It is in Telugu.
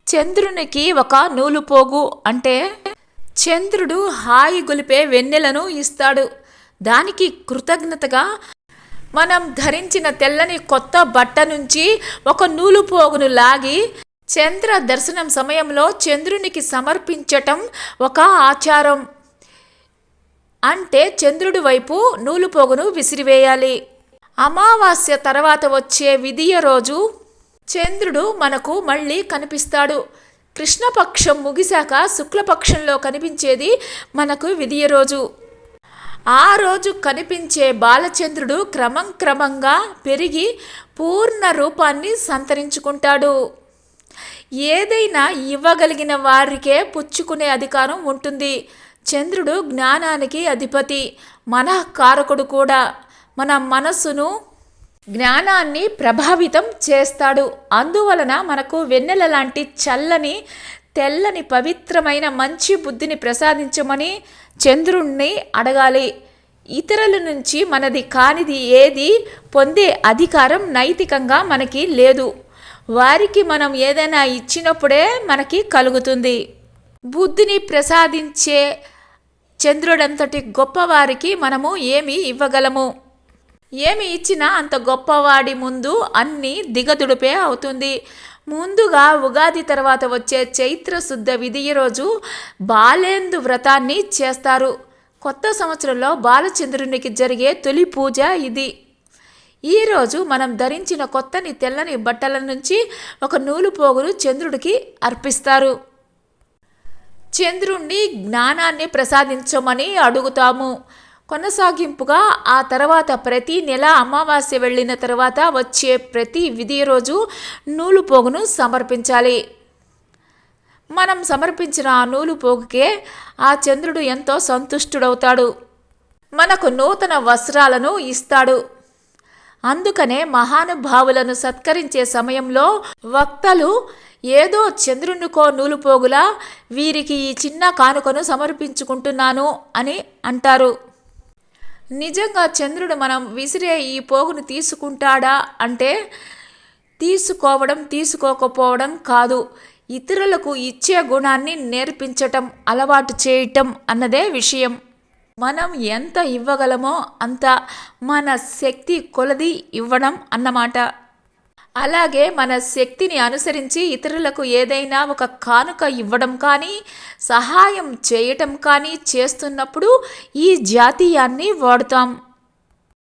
చంద్రునికి ఒక నూలుపోగు అంటే చంద్రుడు హాయి గొలిపే వెన్నెలను ఇస్తాడు. దానికి కృతజ్ఞతగా మనం ధరించిన తెల్లని కొత్త బట్ట నుంచి ఒక నూలుపోగును లాగి చంద్ర దర్శనం సమయంలో చంద్రునికి సమర్పించటం ఒక ఆచారం. అంటే చంద్రుడి వైపు నూలుపోగును విసిరివేయాలి. అమావాస్య తర్వాత వచ్చే విదియ రోజు చంద్రుడు మనకు మళ్ళీ కనిపిస్తాడు. కృష్ణపక్షం ముగిశాక శుక్లపక్షంలో కనిపించేది మనకు విదియ రోజు. ఆ రోజు కనిపించే బాలచంద్రుడు క్రమంగా పెరిగి పూర్ణ రూపాన్ని సంతరించుకుంటాడు. ఏదైనా ఇవ్వగలిగిన వారికే పుచ్చుకునే అధికారం ఉంటుంది. చంద్రుడు జ్ఞానానికి అధిపతి, మనఃకారకుడు కూడా. మన మనస్సును, జ్ఞానాన్ని ప్రభావితం చేస్తాడు. అందువలన మనకు వెన్నెల లాంటి చల్లని, తెల్లని, పవిత్రమైన మంచి బుద్ధిని ప్రసాదించమని చంద్రుణ్ణి అడగాలి. ఇతరుల నుంచి మనది కానిది ఏది పొందే అధికారం నైతికంగా మనకి లేదు. వారికి మనం ఏదైనా ఇచ్చినప్పుడే మనకి కలుగుతుంది. బుద్ధిని ప్రసాదించే చంద్రుడంతటి గొప్పవారికి మనము ఏమి ఇవ్వగలము? ఏమి ఇచ్చినా అంత గొప్పవాడి ముందు అన్నీ దిగదుడిపే అవుతుంది. ముందుగా ఉగాది తర్వాత వచ్చే చైత్ర శుద్ధ విదియ రోజు బాలేందు వ్రతాన్ని చేస్తారు. కొత్త సంవత్సరంలో బాలచంద్రునికి జరిగే తొలి పూజ ఇది. ఈరోజు మనం ధరించిన కొత్తని తెల్లని బట్టల నుంచి ఒక నూలుపోగును చంద్రుడికి అర్పిస్తారు. చంద్రుణ్ణి జ్ఞానాన్ని ప్రసాదించమని అడుగుతాము. కొనసాగింపుగా ఆ తర్వాత ప్రతి నెల అమావాస్య వెళ్ళిన తర్వాత వచ్చే ప్రతి విధి రోజు నూలుపోగును సమర్పించాలి. మనం సమర్పించిన ఆ నూలుపోగుకే ఆ చంద్రుడు ఎంతో సంతుష్టుడవుతాడు. మనకు నూతన వస్త్రాలను ఇస్తాడు. అందుకనే మహానుభావులను సత్కరించే సమయంలో వక్తలు ఏదో చంద్రునికో నూలుపోగులా వీరికి ఈ చిన్న కానుకను సమర్పించుకుంటున్నాను అని అంటారు. నిజంగా చంద్రుడు మనం విసిరే ఈ పోగును తీసుకుంటాడా అంటే తీసుకోవడం, తీసుకోకపోవడం కాదు, ఇతరులకు ఇచ్చే గుణాన్ని నేర్పించటం, అలవాటు చేయటం అన్నదే విషయం. మనం ఎంత ఇవ్వగలమో అంత మన శక్తి కొలది ఇవ్వడం అన్నమాట. అలాగే మన శక్తిని అనుసరించి ఇతరులకు ఏదైనా ఒక కానుక ఇవ్వడం కానీ, సహాయం చేయటం కానీ చేస్తున్నప్పుడు ఈ జాతీయాన్ని వాడుతాం.